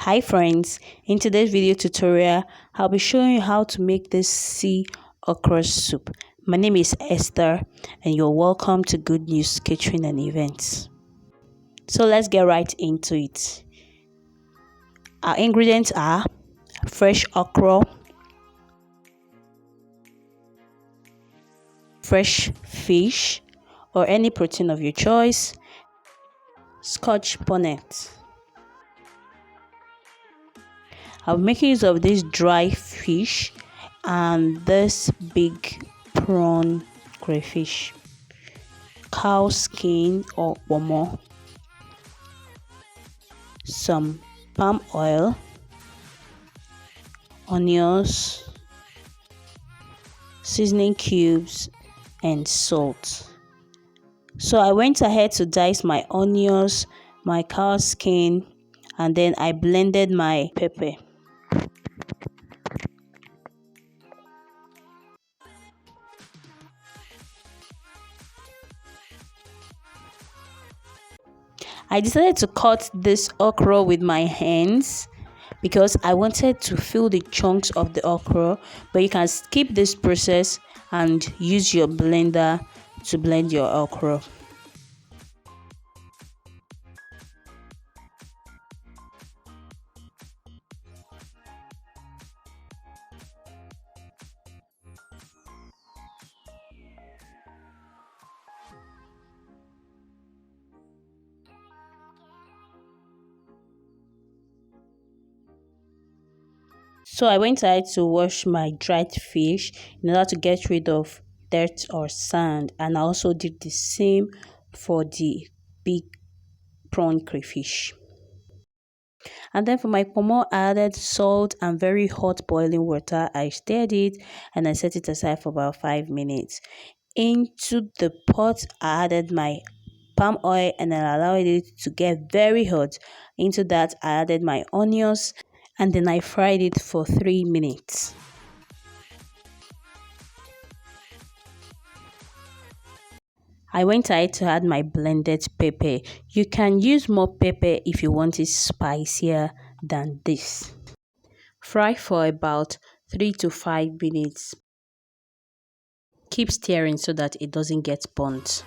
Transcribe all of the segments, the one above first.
Hi friends, in today's video tutorial I'll be showing you how to make this sea okra soup. My name is Esther and you're welcome to Good News Catering and Events. So let's get right into it. Our ingredients are fresh okra, fresh fish or any protein of your choice, scotch bonnet. I'll be making use of this dry fish and this big prawn crayfish, cow skin or pomo, some palm oil, onions, seasoning cubes and salt. So I went ahead to dice my onions, my cow skin, and then I blended my pepper. I decided to cut this okra with my hands because I wanted to fill the chunks of the okra, but you can skip this process and use your blender to blend your okra. So I went ahead to wash my dried fish in order to get rid of dirt or sand, and I also did the same for the big prawn crayfish. And then for my pomo, I added salt and very hot boiling water. I stirred it and I set it aside for about 5 minutes. Into the pot, I added my palm oil and then allowed it to get very hot. Into that, I added my onions and then I fried it for 3 minutes. I went ahead to add my blended pepper. You can use more pepper if you want it spicier than this. Fry for about 3 to 5 minutes. Keep stirring so that it doesn't get burnt.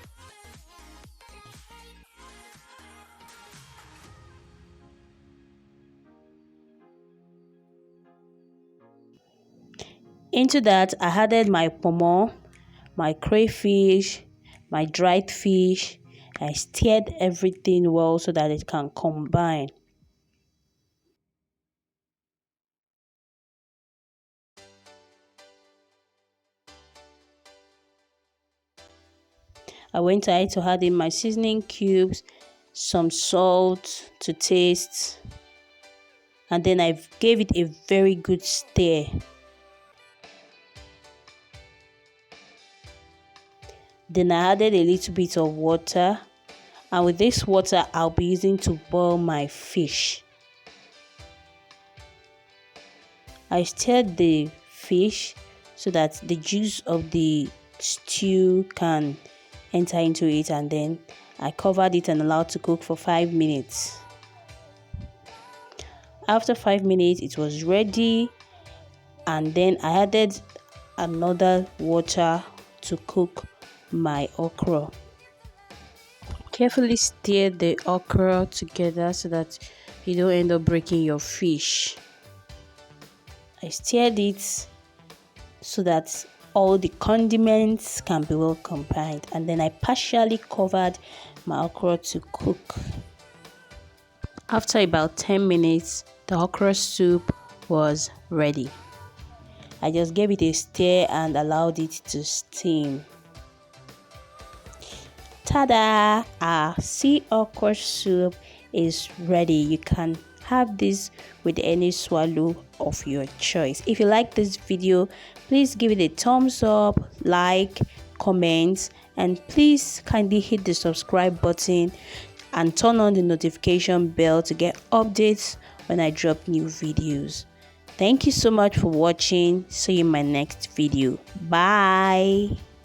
Into that, I added my pomo, my crayfish, my dried fish. I stirred everything well so that it can combine. I went ahead to add in my seasoning cubes, some salt to taste, and then I gave it a very good stir. Then I added a little bit of water, and with this water I'll be using to boil my fish. I stirred the fish so that the juice of the stew can enter into it, and then I covered it and allowed to cook for 5 minutes. After 5 minutes it was ready, and then I added another water to cook my okra. Carefully stir the okra together so that you don't end up breaking your fish. I stirred it so that all the condiments can be well combined, and then I partially covered my okra to cook. After about 10 minutes, the okra soup was ready. I just gave it a stir and allowed it to steam. Ta-da! Our sea okra soup is ready. You can have this with any swallow of your choice. If you like this video, please give it a thumbs up, like, comment, and please kindly hit the subscribe button and turn on the notification bell to get updates when I drop new videos. Thank you so much for watching. See you in my next video. Bye.